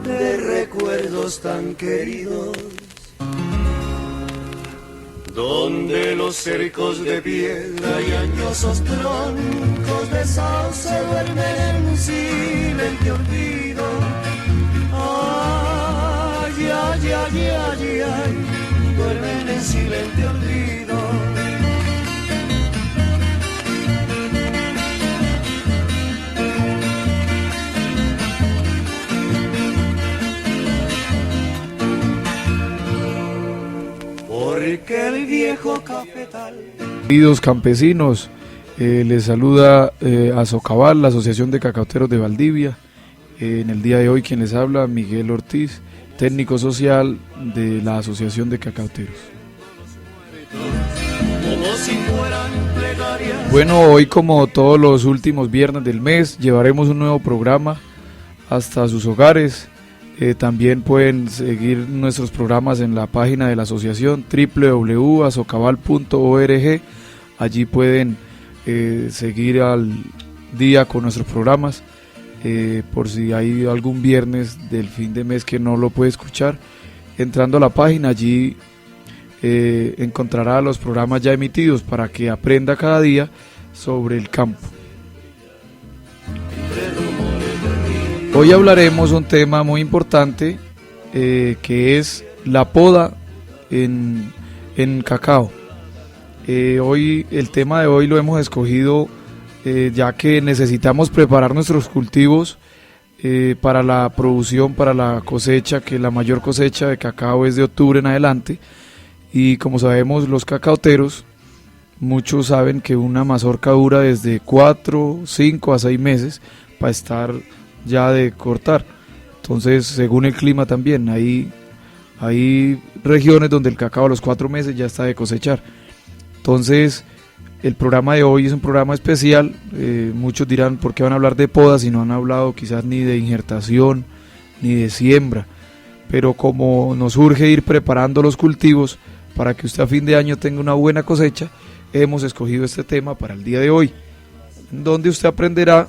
de recuerdos tan queridos, donde los cercos de piedra y añosos troncos de sauce duermen en silente olvido. Ay, ay, ay, ay, ay, duermen en silente olvido. Porque el viejo cafetal. Queridos campesinos, les saluda Azocabal, la Asociación de Cacauteros de Valdivia. En el día de hoy quien les habla, Miguel Ortiz, técnico social de la Asociación de Cacauteros. Bueno, hoy como todos los últimos viernes del mes llevaremos un nuevo programa hasta sus hogares. También pueden seguir nuestros programas en la página de la asociación www.azocabal.org. Allí pueden seguir al día con nuestros programas. Por si hay algún viernes del fin de mes que no lo puede escuchar, entrando a la página allí encontrará los programas ya emitidos para que aprenda cada día sobre el campo. Hoy hablaremos un tema muy importante que es la poda en cacao. Hoy el tema de hoy lo hemos escogido ya que necesitamos preparar nuestros cultivos para la producción, para la cosecha, que la mayor cosecha de cacao es de octubre en adelante. Y como sabemos los cacauteros, muchos saben que una mazorca dura desde 4, 5 a 6 meses para estar ya de cortar. Entonces, según el clima también, hay regiones donde el cacao a los 4 meses ya está de cosechar. Entonces, el programa de hoy es un programa especial. Muchos dirán, ¿por qué van a hablar de poda si no han hablado quizás ni de injertación, ni de siembra? Pero como nos urge ir preparando los cultivos para que usted a fin de año tenga una buena cosecha, hemos escogido este tema para el día de hoy, en donde usted aprenderá,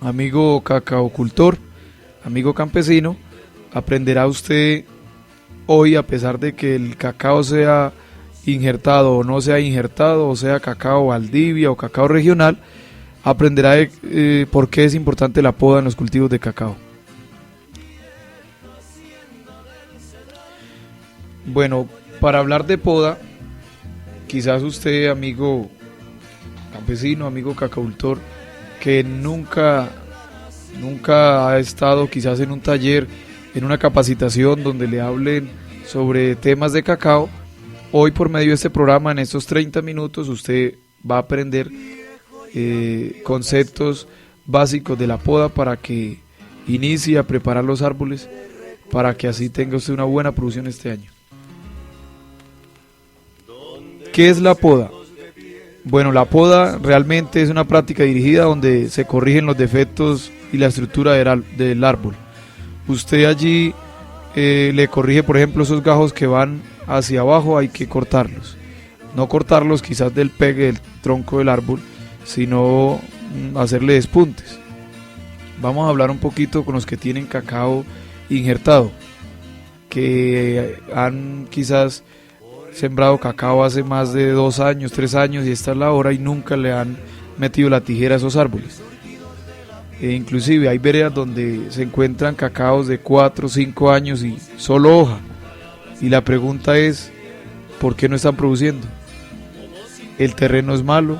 amigo cacaocultor, amigo campesino, aprenderá usted hoy, a pesar de que el cacao sea injertado o no sea injertado, o sea cacao Valdivia o cacao regional, aprenderá por qué es importante la poda en los cultivos de cacao. Bueno, para hablar de poda, quizás usted, amigo campesino, amigo cacaocultor, que nunca ha estado quizás en un taller, en una capacitación donde le hablen sobre temas de cacao, hoy por medio de este programa, en estos 30 minutos, usted va a aprender conceptos básicos de la poda para que inicie a preparar los árboles, para que así tenga usted una buena producción este año. ¿Qué es la poda? Bueno, la poda realmente es una práctica dirigida donde se corrigen los defectos y la estructura del árbol. Usted allí le corrige, por ejemplo, esos gajos que van hacia abajo, hay que cortarlos. No cortarlos quizás del pegue del tronco del árbol, sino hacerle despuntes. Vamos a hablar un poquito con los que tienen cacao injertado, que han quizás sembrado cacao hace más de 2 años, 3 años y esta es la hora y nunca le han metido la tijera a esos árboles. Inclusive hay veredas donde se encuentran cacaos de 4 o 5 años y solo hoja. Y la pregunta es, ¿por qué no están produciendo? El terreno es malo,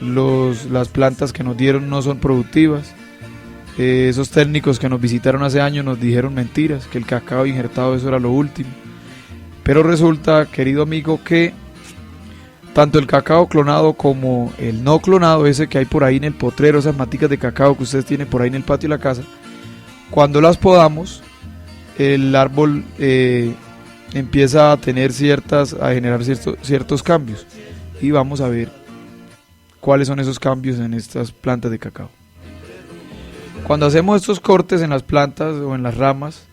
las plantas que nos dieron no son productivas. Esos técnicos que nos visitaron hace años nos dijeron mentiras, que el cacao injertado eso era lo último. Pero resulta, querido amigo, que tanto el cacao clonado como el no clonado, ese que hay por ahí en el potrero, esas maticas de cacao que ustedes tienen por ahí en el patio de la casa, cuando las podamos, el árbol empieza a tener a generar ciertos cambios. Y vamos a ver cuáles son esos cambios en estas plantas de cacao. Cuando hacemos estos cortes en las plantas o en las ramas,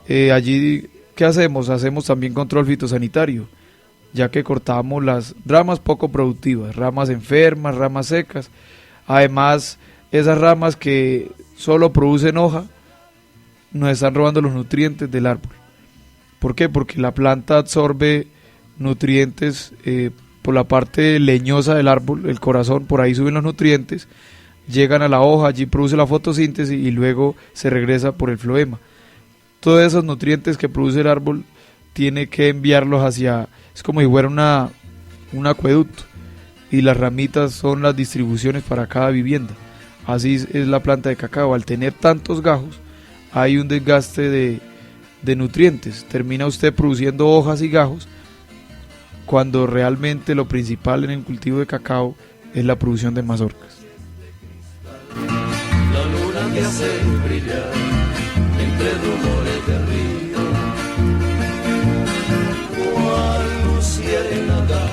allí, ¿qué hacemos? Hacemos también control fitosanitario, ya que cortamos las ramas poco productivas, ramas enfermas, ramas secas. Además, esas ramas que solo producen hoja, nos están robando los nutrientes del árbol. ¿Por qué? Porque la planta absorbe nutrientes por la parte leñosa del árbol, el corazón, por ahí suben los nutrientes, llegan a la hoja, allí produce la fotosíntesis y luego se regresa por el floema. Todos esos nutrientes que produce el árbol tiene que enviarlos hacia, es como si fuera un acueducto, y las ramitas son las distribuciones para cada vivienda. Así es la planta de cacao. Al tener tantos gajos hay un desgaste de nutrientes, termina usted produciendo hojas y gajos, cuando realmente lo principal en el cultivo de cacao es la producción de mazorcas. La luna te hace brillar entre rumores de río, cual luciérnaga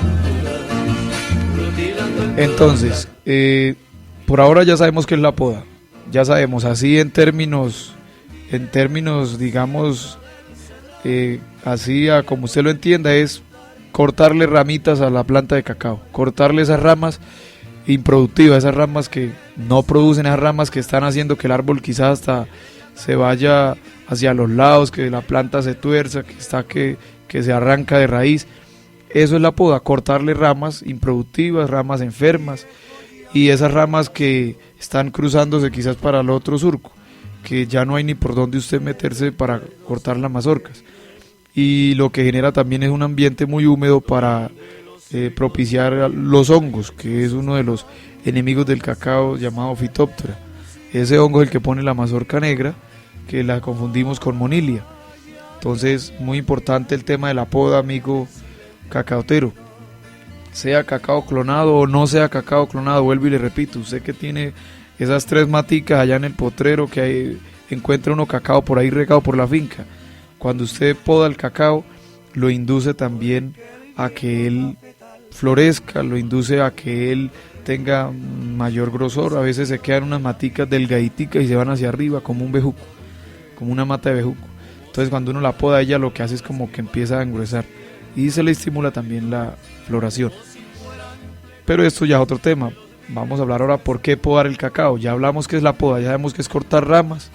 rutilando en Entonces, por ahora ya sabemos qué es la poda, ya sabemos, así en términos digamos, así a como usted lo entienda, es cortarle ramitas a la planta de cacao, cortarle esas ramas improductivas, esas ramas que no producen, esas ramas que están haciendo que el árbol quizás hasta se vaya hacia los lados, que la planta se tuerza, que se arranca de raíz. Eso es la poda, cortarle ramas improductivas, ramas enfermas y esas ramas que están cruzándose quizás para el otro surco, que ya no hay ni por dónde usted meterse para cortar las mazorcas. Y lo que genera también es un ambiente muy húmedo para propiciar los hongos, que es uno de los enemigos del cacao, llamado Phytophthora. Ese hongo es el que pone la mazorca negra, que la confundimos con Monilia. Entonces, muy importante el tema de la poda, amigo cacaotero. Sea cacao clonado o no sea cacao clonado, vuelvo y le repito, usted que tiene esas 3 maticas allá en el potrero, que hay, encuentra uno cacao por ahí regado por la finca. Cuando usted poda el cacao, lo induce también a que él florezca, lo induce a que él tenga mayor grosor. A veces se quedan unas maticas delgaditicas y se van hacia arriba como un bejuco, como una mata de bejuco. Entonces cuando uno la poda, ella lo que hace es como que empieza a engruesar y se le estimula también la floración. Pero esto ya es otro tema. Vamos a hablar ahora por qué podar el cacao. Ya hablamos que es la poda, ya sabemos que es cortar ramas,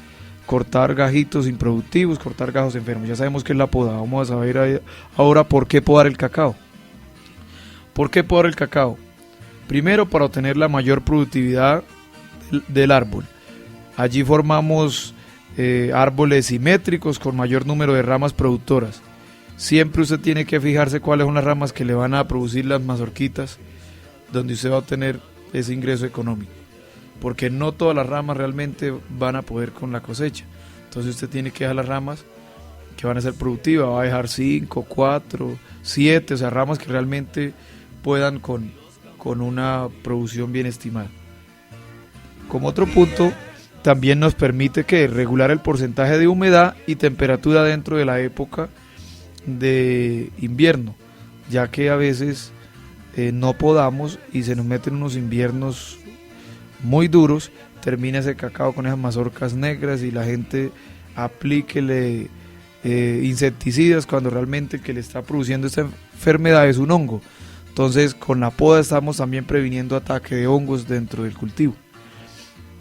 cortar gajitos improductivos, cortar gajos enfermos. Ya sabemos qué es la poda. Vamos a saber ahora por qué podar el cacao. ¿Por qué podar el cacao? Primero, para obtener la mayor productividad del árbol. Allí formamos árboles simétricos con mayor número de ramas productoras. Siempre usted tiene que fijarse cuáles son las ramas que le van a producir las mazorquitas, donde usted va a obtener ese ingreso económico, porque no todas las ramas realmente van a poder con la cosecha. Entonces usted tiene que dejar las ramas que van a ser productivas, va a dejar 5, 4, 7, o sea, ramas que realmente puedan con una producción bien estimada. Como otro punto, también nos permite que regular el porcentaje de humedad y temperatura dentro de la época de invierno, ya que a veces no podamos y se nos meten unos inviernos muy duros, termina ese cacao con esas mazorcas negras y la gente aplíquele insecticidas cuando realmente el que le está produciendo esta enfermedad es un hongo. Entonces con la poda estamos también previniendo ataque de hongos dentro del cultivo.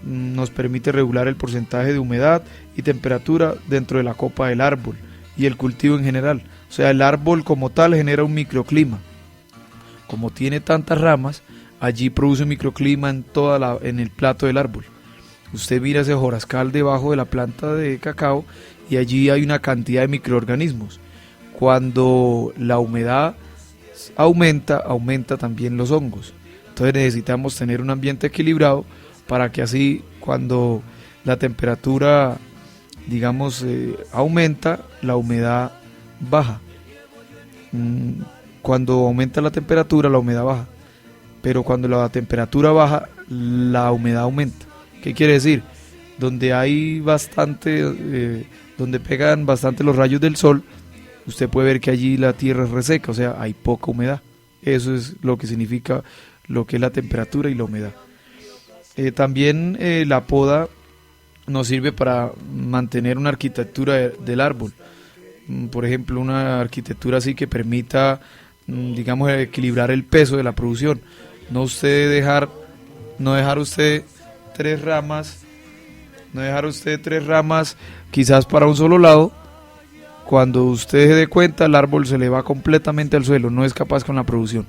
Nos permite regular el porcentaje de humedad y temperatura dentro de la copa del árbol y el cultivo en general. O sea, el árbol como tal genera un microclima. Como tiene tantas ramas, allí produce un microclima en el plato del árbol. Usted mira ese hojarascal debajo de la planta de cacao y allí hay una cantidad de microorganismos. Cuando la humedad aumenta también los hongos. Entonces necesitamos tener un ambiente equilibrado para que así cuando la temperatura, digamos, aumenta, la humedad baja. Cuando aumenta la temperatura, la humedad baja. Pero cuando la temperatura baja, la humedad aumenta. ¿Qué quiere decir? Donde hay donde pegan bastante los rayos del sol, usted puede ver que allí la tierra es reseca, o sea, hay poca humedad. Eso es lo que significa lo que es la temperatura y la humedad. También la poda nos sirve para mantener una arquitectura del árbol. Por ejemplo, una arquitectura así que permita, digamos, equilibrar el peso de la producción. No dejar usted 3 ramas no dejar usted 3 ramas quizás para un solo lado. Cuando usted se dé cuenta, el árbol se le va completamente al suelo, no es capaz con la producción.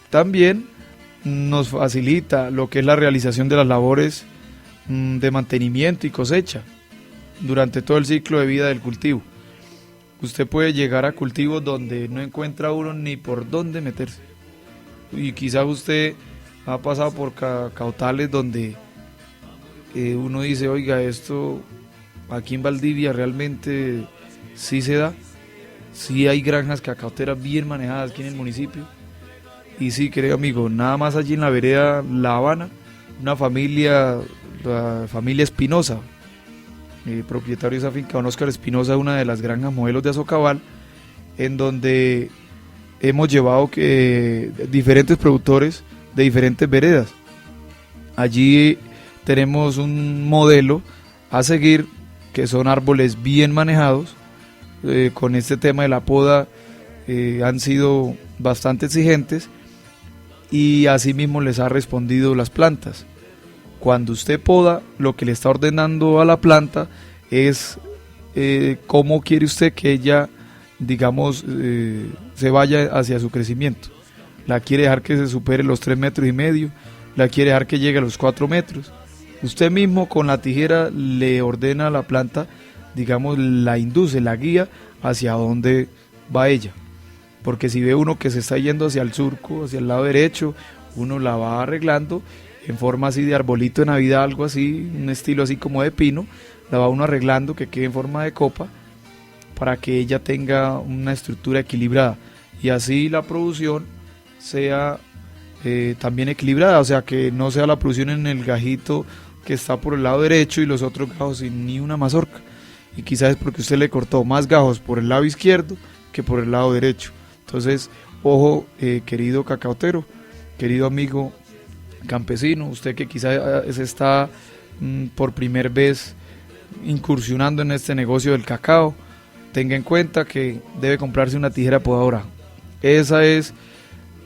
También nos facilita lo que es la realización de las labores de mantenimiento y cosecha durante todo el ciclo de vida del cultivo. Usted puede llegar a cultivos donde no encuentra uno ni por dónde meterse. Y quizás usted ha pasado por cautales donde uno dice, oiga, esto aquí en Valdivia realmente sí se da. Sí hay granjas cacauteras bien manejadas aquí en el municipio. Y sí, querido amigo, nada más allí en la vereda La Habana, una familia, la familia Espinosa, propietario de esa finca, don Óscar Espinosa, una de las granjas modelos de Azocabal, en donde hemos llevado diferentes productores de diferentes veredas. Allí tenemos un modelo a seguir, que son árboles bien manejados. Con este tema de la poda han sido bastante exigentes y asimismo les ha respondido las plantas. Cuando usted poda, lo que le está ordenando a la planta es cómo quiere usted que ella, digamos, se vaya hacia su crecimiento. La quiere dejar que se supere los 3,5 metros, la quiere dejar que llegue a los 4 metros. Usted mismo con la tijera le ordena a la planta, digamos, la induce, la guía hacia dónde va ella. Porque si ve uno que se está yendo hacia el surco, hacia el lado derecho, uno la va arreglando en forma así de arbolito de Navidad, algo así, un estilo así como de pino, la va uno arreglando que quede en forma de copa para que ella tenga una estructura equilibrada y así la producción sea también equilibrada, o sea que no sea la producción en el gajito que está por el lado derecho y los otros gajos sin ni una mazorca, y quizás es porque usted le cortó más gajos por el lado izquierdo que por el lado derecho. Entonces, ojo, querido cacautero, querido amigo campesino, usted que quizás está por primera vez incursionando en este negocio del cacao, tenga en cuenta que debe comprarse una tijera podadora. Esa es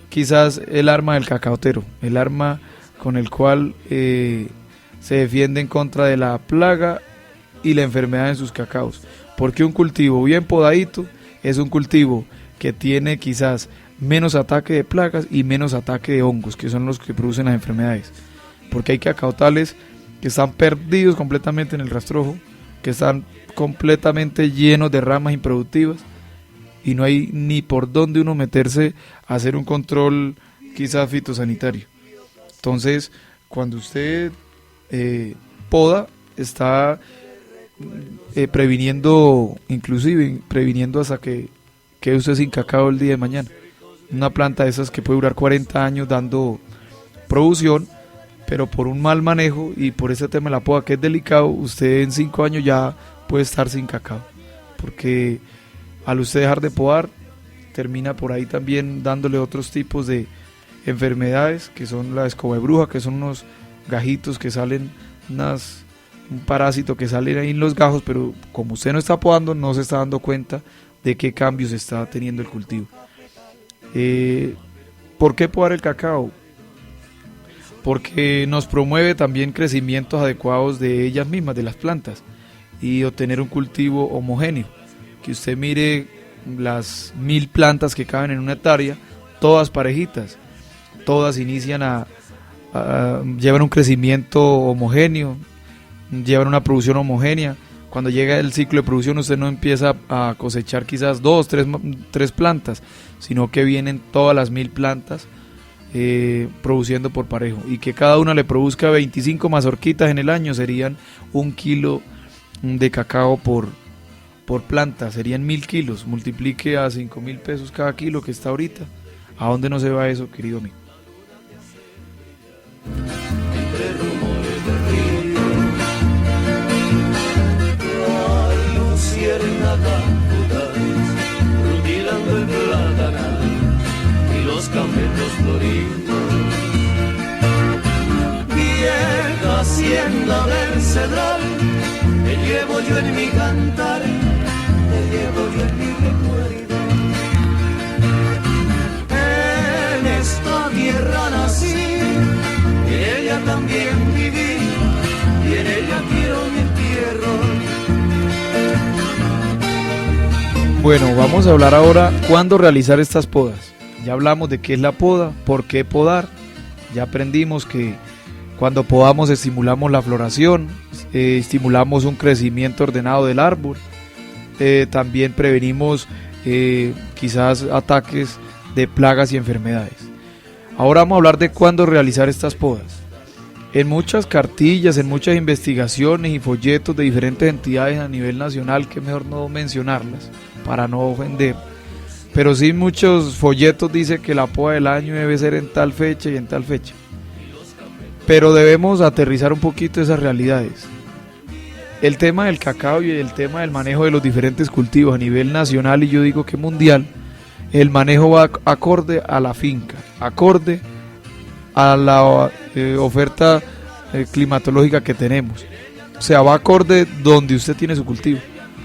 quizás el arma del cacautero, el arma con el cual se defiende en contra de la plaga y la enfermedad en sus cacaos, porque un cultivo bien podadito es un cultivo que tiene quizás menos ataque de plagas y menos ataque de hongos, que son los que producen las enfermedades, porque hay cacautales que están perdidos completamente en el rastrojo, que están completamente llenos de ramas improductivas y no hay ni por dónde uno meterse a hacer un control quizás fitosanitario. Entonces, cuando usted poda, está previniendo, inclusive previniendo hasta que quede usted sin cacao el día de mañana. Una planta de esas que puede durar 40 años dando producción, pero por un mal manejo y por ese tema de la poda que es delicado, usted en 5 años ya puede estar sin cacao, porque al usted dejar de podar, termina por ahí también dándole otros tipos de enfermedades, que son la escoba de bruja, que son unos gajitos que salen, un parásito que sale ahí en los gajos, pero como usted no está podando, no se está dando cuenta de qué cambios está teniendo el cultivo. ¿Por qué podar el cacao? Porque nos promueve también crecimientos adecuados de ellas mismas, de las plantas, y obtener un cultivo homogéneo. Que usted mire las 1000 plantas que caben en una hectárea, todas parejitas, todas inician llevan un crecimiento homogéneo, llevan una producción homogénea. Cuando llega el ciclo de producción, usted no empieza a cosechar quizás 2, 3 plantas, sino que vienen todas las 1000 plantas produciendo por parejo, y que cada una le produzca 25 mazorquitas en el año, serían 1 kilo de cacao por planta, serían 1000 kilos, multiplique a 5,000 pesos cada kilo que está ahorita. ¿A dónde no se va eso, querido amigo? Entre rumores de río, hay luciérnagas fugaz, rutilando el platanal y los campos floridos. Vieja hacienda del cedral, te llevo yo en mi cantar, te llevo yo en mi recuerdo. En esta tierra nací, y ella también viví, Bueno, vamos a hablar ahora cuándo realizar estas podas. Ya hablamos de qué es la poda, por qué podar. Ya aprendimos que cuando podamos estimulamos la floración, estimulamos un crecimiento ordenado del árbol. También prevenimos quizás ataques de plagas y enfermedades. Ahora vamos a hablar de cuándo realizar estas podas. En muchas cartillas, en muchas investigaciones y folletos de diferentes entidades a nivel nacional, que es mejor no mencionarlas para no ofender, pero sí muchos folletos dicen que la poda del año debe ser en tal fecha y en tal fecha. Pero debemos aterrizar un poquito esas realidades. El tema del cacao y el tema del manejo de los diferentes cultivos a nivel nacional, y yo digo que mundial, el manejo va acorde a la finca, acorde a la oferta climatológica que tenemos. O sea, va acorde donde usted tiene su cultivo.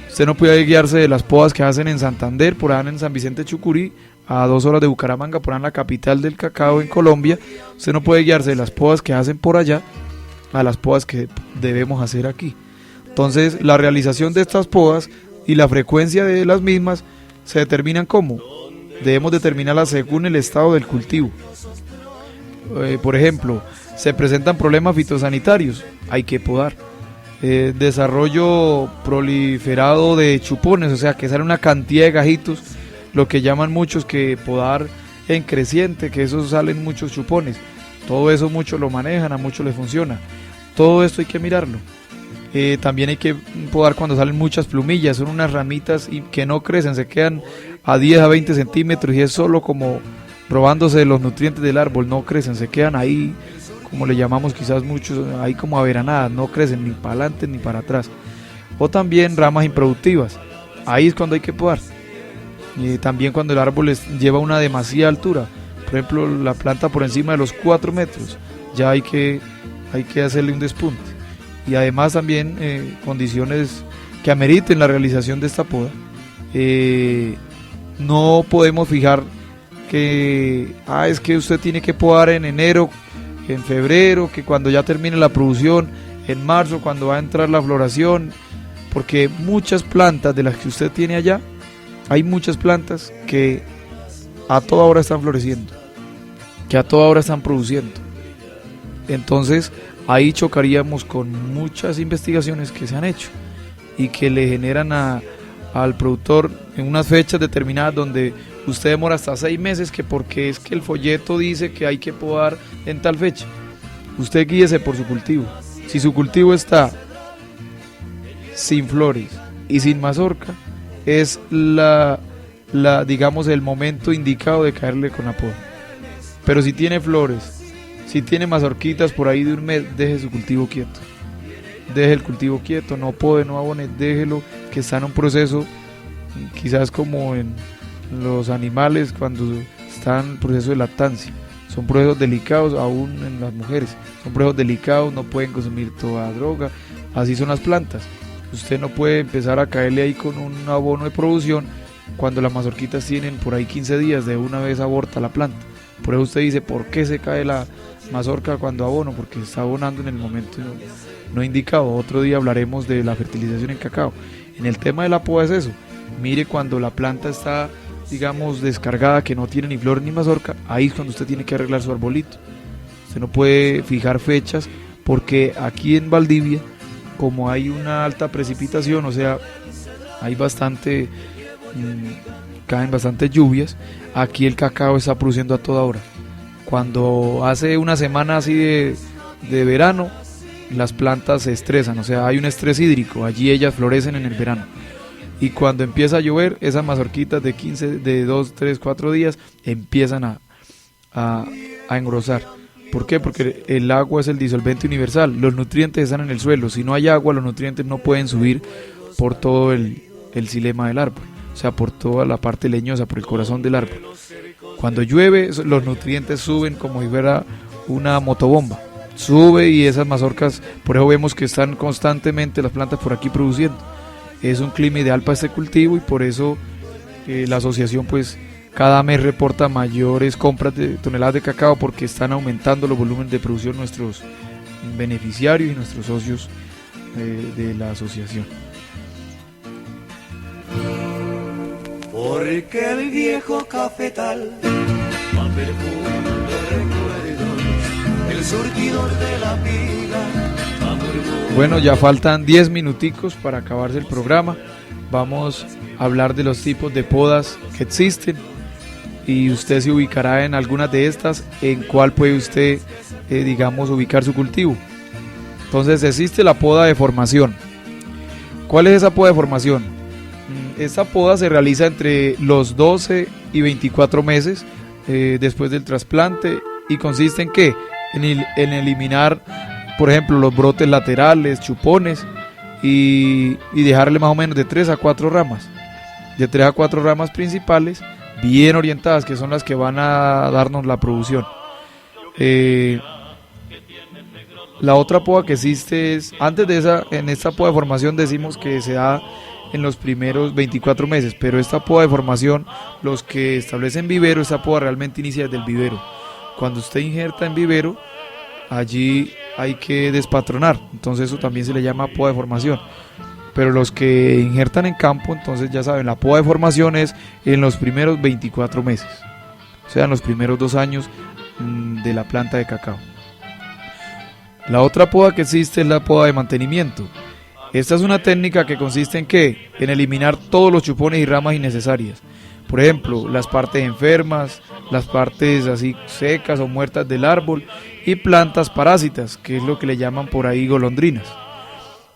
Usted no puede guiarse de las podas que hacen en Santander, por allá en San Vicente Chucurí, a 2 horas de Bucaramanga, por allá en la capital del cacao en Colombia. Usted no puede guiarse de las podas que hacen por allá a las podas que debemos hacer aquí. Entonces, la realización de estas podas y la frecuencia de las mismas se determinan ¿cómo? Debemos determinarlas según el estado del cultivo. Por ejemplo, se presentan problemas fitosanitarios, hay que podar. Desarrollo proliferado de chupones, o sea que sale una cantidad de gajitos, lo que llaman muchos que podar en creciente, que eso salen muchos chupones. Todo eso muchos lo manejan, a muchos les funciona. Todo esto hay que mirarlo. También hay que podar cuando salen muchas plumillas, son unas ramitas que no crecen, se quedan a 10 a 20 centímetros y es solo como robándose los nutrientes del árbol, no crecen, se quedan ahí, como le llamamos quizás muchos, ahí como averanadas, no crecen ni para adelante ni para atrás. O también ramas improductivas, ahí es cuando hay que podar. También cuando el árbol lleva una demasiada altura, por ejemplo la planta por encima de los 4 metros, ya hay que hacerle un despunte. Y además también condiciones que ameriten la realización de esta poda. No podemos fijar que es que usted tiene que podar en enero, en febrero, que cuando ya termine la producción, en marzo, cuando va a entrar la floración, porque muchas plantas de las que usted tiene allá, hay muchas plantas que a toda hora están floreciendo, que a toda hora están produciendo. Entonces ahí chocaríamos con muchas investigaciones que se han hecho y que le generan al productor en unas fechas determinadas donde usted demora hasta 6 meses, que porque es que el folleto dice que hay que podar en tal fecha. Usted guíese por su cultivo. Si su cultivo está sin flores y sin mazorca, es digamos el momento indicado de caerle con la poda. Pero si tiene flores, si tiene mazorquitas por ahí de un mes, deje su cultivo quieto. Deje el cultivo quieto, no pode, no abone, déjelo, que está en un proceso, quizás como en los animales cuando están en proceso de lactancia. Son procesos delicados, aún en las mujeres. Son procesos delicados, no pueden consumir toda droga. Así son las plantas. Usted no puede empezar a caerle ahí con un abono de producción cuando las mazorquitas tienen por ahí 15 días, de una vez aborta la planta. Por eso usted dice, ¿por qué se cae la mazorca cuando abono? Porque está abonando en el momento no indicado. Otro día hablaremos de la fertilización en cacao. En el tema de la poda es eso. Mire cuando la planta está, digamos, descargada, que no tiene ni flor ni mazorca, ahí es cuando usted tiene que arreglar su arbolito. Usted no puede fijar fechas, porque aquí en Valdivia, como hay una alta precipitación, o sea, hay bastante, caen bastantes lluvias, aquí el cacao está produciendo a toda hora. Cuando hace una semana así de verano, las plantas se estresan, o sea, hay un estrés hídrico, allí ellas florecen en el verano. Y cuando empieza a llover, esas mazorquitas de 2, 3, 4 días empiezan a engrosar. ¿Por qué? Porque el agua es el disolvente universal, los nutrientes están en el suelo. Si no hay agua, los nutrientes no pueden subir por todo el xilema del árbol, o sea, por toda la parte leñosa, por el corazón del árbol. Cuando llueve, los nutrientes suben como si fuera una motobomba. Sube y esas mazorcas, por eso vemos que están constantemente las plantas por aquí produciendo. Es un clima ideal para este cultivo y por eso la asociación pues cada mes reporta mayores compras de toneladas de cacao, porque están aumentando los volúmenes de producción nuestros beneficiarios y nuestros socios de la asociación. porque el viejo cafetal va perfumando recuerdos, el surtidor de la pila va murmurando. Bueno, ya faltan 10 minuticos para acabarse el programa. Vamos a hablar de los tipos de podas que existen y usted se ubicará en algunas de estas, en cuál puede usted, digamos, ubicar su cultivo. Entonces existe la poda de formación. ¿Cuál es esa poda de formación? Esta poda se realiza entre los 12 y 24 meses después del trasplante y consiste en ¿qué? En eliminar, por ejemplo, los brotes laterales, chupones y dejarle más o menos de 3 a 4 ramas. De 3 a 4 ramas principales bien orientadas, que son las que van a darnos la producción. La otra poda que existe es, antes de esa, en esta poda de formación decimos que se da en los primeros 24 meses, pero esta poda de formación, los que establecen vivero, esta poda realmente inicia desde el vivero. Cuando usted injerta en vivero, allí hay que despatronar, entonces eso también se le llama poda de formación. Pero los que injertan en campo, entonces ya saben, la poda de formación es en los primeros 24 meses, o sea, en los primeros 2 años de la planta de cacao. La otra poda que existe es la poda de mantenimiento. Esta es una técnica que consiste en ¿qué? En eliminar todos los chupones y ramas innecesarias. Por ejemplo, las partes enfermas, las partes así secas o muertas del árbol y plantas parásitas, que es lo que le llaman por ahí golondrinas.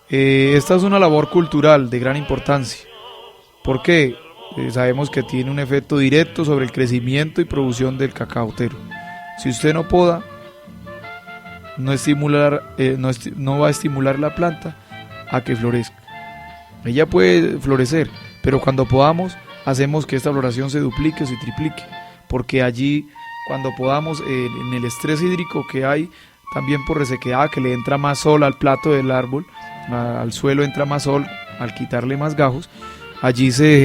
Esta es una labor cultural de gran importancia. ¿Por qué? Sabemos que tiene un efecto directo sobre el crecimiento y producción del cacaotero. Si usted no poda, no va a estimular la planta a que florezca. Ella puede florecer, pero cuando podamos, hacemos que esta floración se duplique o se triplique, porque allí, cuando podamos, en el estrés hídrico que hay, también por resequedad, que le entra más sol al plato del árbol, al suelo entra más sol, al quitarle más gajos, allí se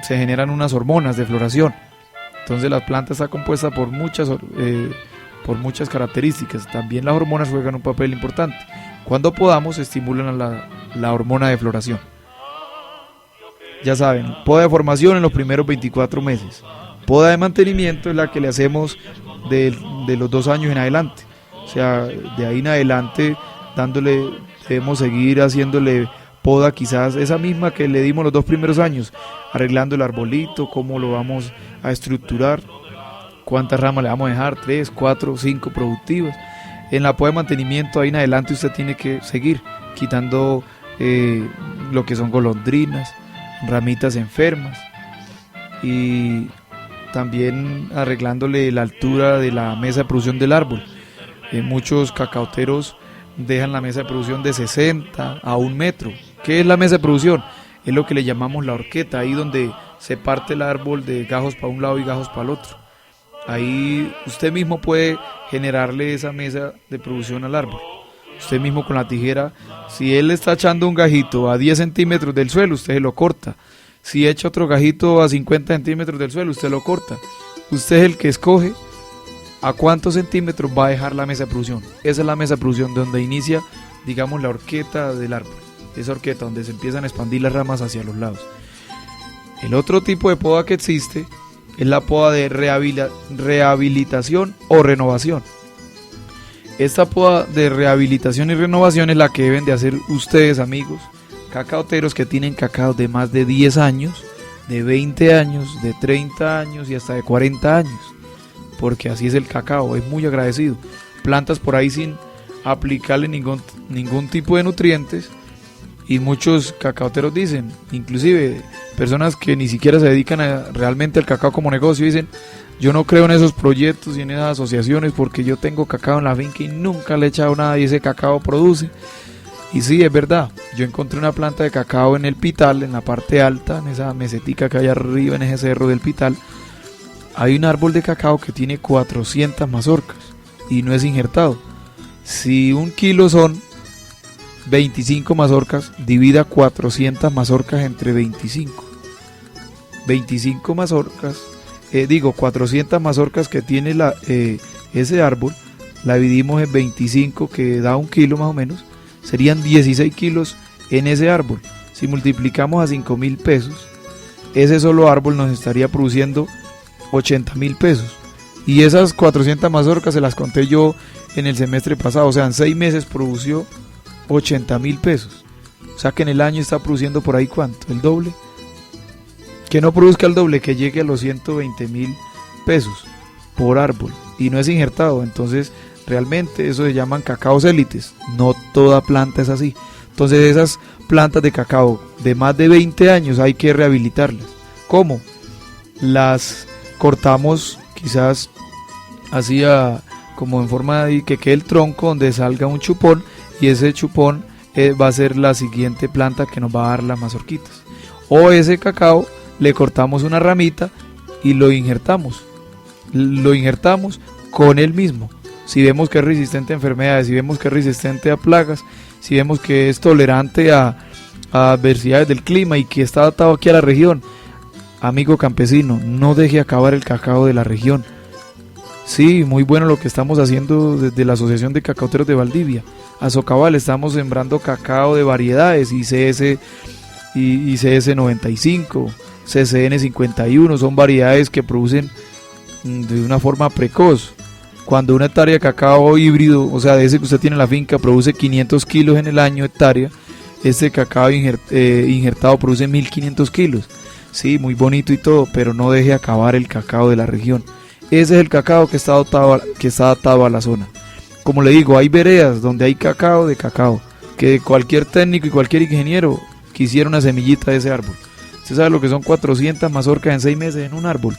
generan unas hormonas de floración. Entonces la planta está compuesta por muchas características. También las hormonas juegan un papel importante. Cuando podamos, estimulan la hormona de floración. Ya saben, poda de formación en los primeros 24 meses. Poda de mantenimiento es la que le hacemos de los 2 años en adelante. O sea, de ahí en adelante debemos seguir haciéndole poda, quizás esa misma que le dimos los 2 primeros años, arreglando el arbolito, cómo lo vamos a estructurar, cuántas ramas le vamos a dejar, 3, 4, 5 productivas. En la poda de mantenimiento ahí en adelante usted tiene que seguir quitando lo que son golondrinas, ramitas enfermas y también arreglándole la altura de la mesa de producción del árbol. Muchos cacaoteros dejan la mesa de producción de 60 a 1 metro. ¿Qué es la mesa de producción? Es lo que le llamamos la horqueta, ahí donde se parte el árbol de gajos para un lado y gajos para el otro. Ahí usted mismo puede generarle esa mesa de producción al árbol. Usted mismo con la tijera, si él está echando un gajito a 10 centímetros del suelo, usted se lo corta. Si echa otro gajito a 50 centímetros del suelo, usted lo corta. Usted es el que escoge a cuántos centímetros va a dejar la mesa de producción. Esa es la mesa de producción donde inicia, digamos, la horqueta del árbol. Esa horqueta donde se empiezan a expandir las ramas hacia los lados. El otro tipo de poda que existe es la poda de rehabilitación o renovación. Esta poda de rehabilitación y renovación es la que deben de hacer ustedes, amigos cacaoteros, que tienen cacao de más de 10 años, de 20 años, de 30 años y hasta de 40 años. Porque así es el cacao, es muy agradecido. Plantas por ahí sin aplicarle ningún tipo de nutrientes. Y muchos cacaoteros dicen, inclusive personas que ni siquiera se dedican realmente al cacao como negocio, dicen: yo no creo en esos proyectos y en esas asociaciones porque yo tengo cacao en la finca y nunca le he echado nada y ese cacao produce. Y sí, es verdad, yo encontré una planta de cacao en el Pital, en la parte alta, en esa mesetica que hay arriba, en ese cerro del Pital. Hay un árbol de cacao que tiene 400 mazorcas y no es injertado. Si 1 kilo son 25 mazorcas, divida 400 mazorcas entre 25. 25 mazorcas, 400 mazorcas que tiene ese árbol, la dividimos en 25, que da 1 kilo más o menos, serían 16 kilos en ese árbol. Si multiplicamos a 5.000 pesos, ese solo árbol nos estaría produciendo 80.000 pesos. Y esas 400 mazorcas se las conté yo en el semestre pasado, o sea, en 6 meses produció 80.000 pesos. O sea que en el año está produciendo por ahí ¿cuánto? ¿El doble? Que no produzca el doble, que llegue a los 120.000 pesos por árbol y no es injertado. Entonces realmente eso se llaman cacaos élites. No toda planta es así. Entonces esas plantas de cacao de más de 20 años hay que rehabilitarlas. ¿Cómo? Las cortamos quizás así como en forma de que quede el tronco donde salga un chupón, y ese chupón va a ser la siguiente planta que nos va a dar las mazorquitas. O ese cacao le cortamos una ramita y lo injertamos con él mismo. Si vemos que es resistente a enfermedades, si vemos que es resistente a plagas, si vemos que es tolerante a adversidades del clima y que está adaptado aquí a la región, amigo campesino, no deje acabar el cacao de la región. Sí, muy bueno lo que estamos haciendo desde la Asociación de Cacauteros de Valdivia. A Socabal estamos sembrando cacao de variedades, ICS 95, CCN 51, son variedades que producen de una forma precoz. Cuando una hectárea de cacao híbrido, o sea, de ese que usted tiene en la finca, produce 500 kilos en el año hectárea, este cacao injertado produce 1500 kilos. Sí, muy bonito y todo, pero no deje acabar el cacao de la región. Ese es el cacao que está adaptado a la zona. Como le digo, hay veredas donde hay cacao de cacao, que cualquier técnico y cualquier ingeniero quisiera una semillita de ese árbol. Usted sabe lo que son 400 mazorcas en 6 meses en un árbol.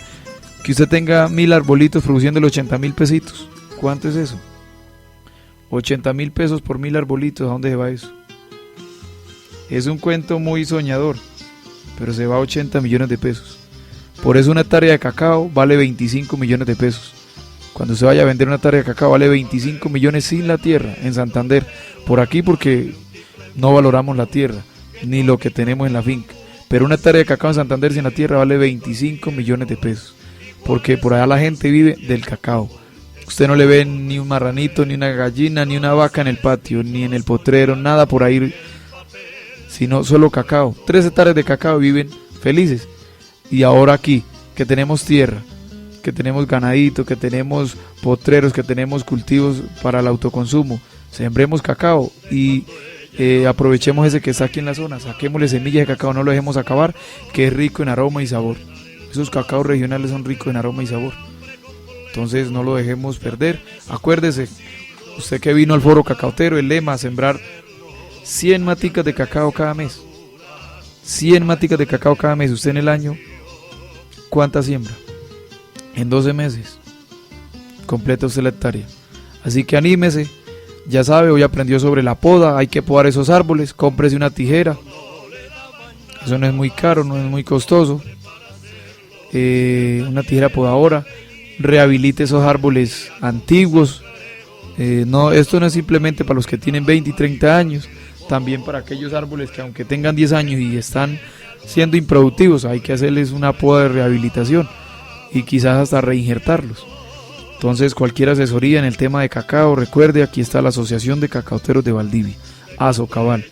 Que usted tenga 1000 arbolitos produciendo 80.000 pesitos. ¿Cuánto es eso? 80.000 pesos por 1000 arbolitos. ¿A dónde se va eso? Es un cuento muy soñador, pero se va a 80 millones de pesos. Por eso una hectárea de cacao vale 25 millones de pesos. Cuando se vaya a vender una hectárea de cacao vale 25 millones sin la tierra en Santander. Por aquí porque no valoramos la tierra, ni lo que tenemos en la finca. Pero una hectárea de cacao en Santander sin la tierra vale 25 millones de pesos. Porque por allá la gente vive del cacao. Usted no le ve ni un marranito, ni una gallina, ni una vaca en el patio, ni en el potrero, nada por ahí, sino solo cacao. 3 hectáreas de cacao viven felices. Y ahora aquí, que tenemos tierra, que tenemos ganadito, que tenemos potreros, que tenemos cultivos para el autoconsumo, sembremos cacao y aprovechemos ese que está aquí en la zona, saquémosle semillas de cacao, no lo dejemos acabar, que es rico en aroma y sabor. Esos cacaos regionales son ricos en aroma y sabor. Entonces no lo dejemos perder. Acuérdese, usted que vino al foro cacautero, el lema, sembrar 100 maticas de cacao cada mes. 100 maticas de cacao cada mes. Usted en el año, ¿cuánta siembra? En 12 meses. Completa usted la hectárea. Así que anímese. Ya sabe, hoy aprendió sobre la poda. Hay que podar esos árboles. Cómprese una tijera. Eso no es muy caro, no es muy costoso. Una tijera podadora. Rehabilite esos árboles antiguos. Esto no es simplemente para los que tienen 20 y 30 años. También para aquellos árboles que aunque tengan 10 años y están siendo improductivos, hay que hacerles una poda de rehabilitación y quizás hasta reinjertarlos. Entonces cualquier asesoría en el tema de cacao, recuerde, aquí está la Asociación de Cacauteros de Valdivia, Asocabal,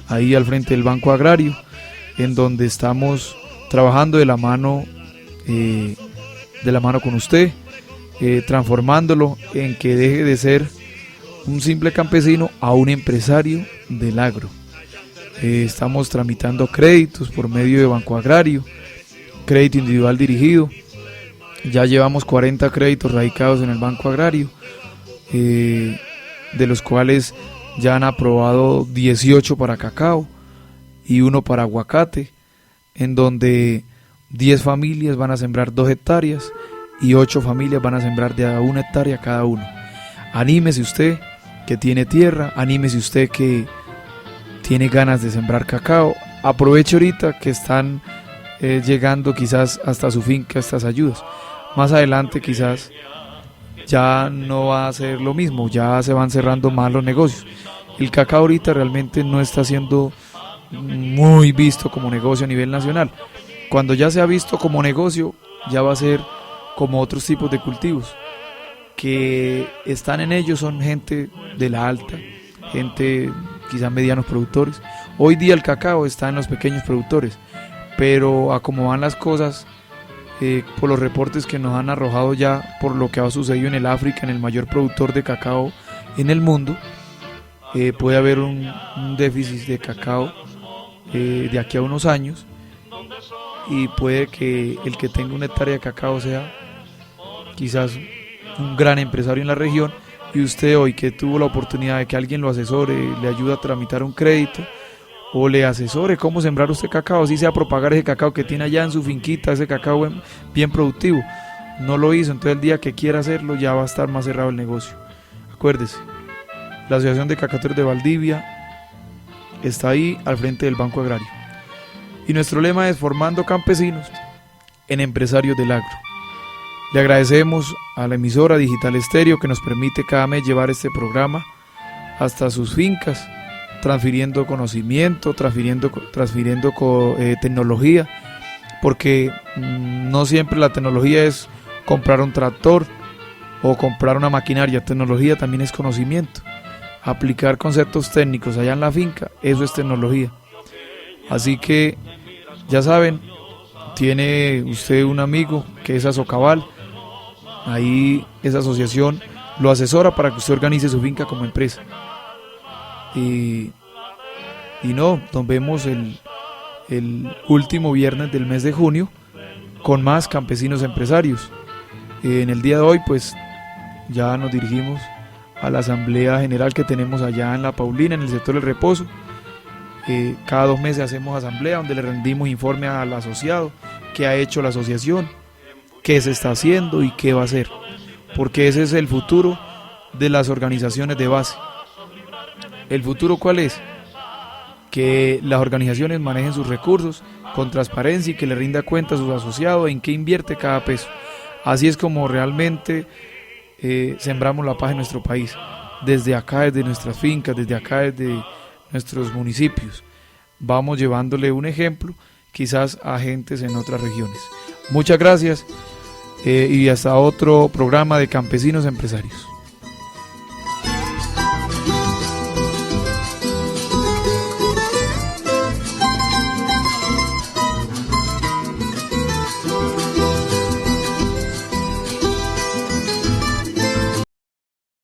ahí al frente del Banco Agrario, en donde estamos trabajando de la mano con usted, transformándolo en que deje de ser un simple campesino a un empresario del agro. Estamos tramitando créditos por medio de Banco Agrario, crédito individual dirigido. Ya llevamos 40 créditos radicados en el Banco Agrario, de los cuales ya han aprobado 18 para cacao y 1 para aguacate, en donde 10 familias van a sembrar 2 hectáreas y 8 familias van a sembrar de a 1 hectárea cada uno. Anímese usted que tiene tierra, anímese usted que tiene ganas de sembrar cacao, aproveche ahorita que están llegando quizás hasta su finca estas ayudas. Más adelante quizás ya no va a ser lo mismo, ya se van cerrando más los negocios. El cacao ahorita realmente no está siendo muy visto como negocio a nivel nacional. Cuando ya se ha visto como negocio, ya va a ser como otros tipos de cultivos. Que están en ellos son gente de la alta, gente quizás medianos productores. Hoy día el cacao está en los pequeños productores, pero a cómo van las cosas, por los reportes que nos han arrojado ya, por lo que ha sucedido en el África, en el mayor productor de cacao en el mundo, puede haber un déficit de cacao de aquí a unos años, y puede que el que tenga una hectárea de cacao sea quizás un gran empresario en la región, y usted hoy que tuvo la oportunidad de que alguien lo asesore, le ayude a tramitar un crédito o le asesore cómo sembrar usted cacao, así sea propagar ese cacao que tiene allá en su finquita, ese cacao bien productivo, no lo hizo, entonces el día que quiera hacerlo ya va a estar más cerrado el negocio. Acuérdese, la Asociación de Cacateros de Valdivia está ahí al frente del Banco Agrario, y nuestro lema es formando campesinos en empresarios del agro. Le agradecemos a la emisora Digital Estéreo que nos permite cada mes llevar este programa hasta sus fincas, transfiriendo conocimiento, transfiriendo tecnología, porque no siempre la tecnología es comprar un tractor o comprar una maquinaria. Tecnología también es conocimiento. Aplicar conceptos técnicos allá en la finca, eso es tecnología. Así que ya saben, tiene usted un amigo que es Azocabal, ahí esa asociación lo asesora para que usted organice su finca como empresa. Y nos vemos el último viernes del mes de junio con más campesinos empresarios. En el día de hoy pues ya nos dirigimos a la asamblea general que tenemos allá en La Paulina, en el sector del Reposo. Cada 2 meses hacemos asamblea donde le rendimos informe al asociado, qué ha hecho la asociación, qué se está haciendo y qué va a hacer, porque ese es el futuro de las organizaciones de base. ¿El futuro cuál es? Que las organizaciones manejen sus recursos con transparencia y que le rinda cuenta a sus asociados en qué invierte cada peso. Así es como realmente sembramos la paz en nuestro país, desde acá, desde nuestras fincas, desde acá, desde nuestros municipios. Vamos llevándole un ejemplo quizás a gentes en otras regiones. Muchas gracias y hasta otro programa de Campesinos Empresarios.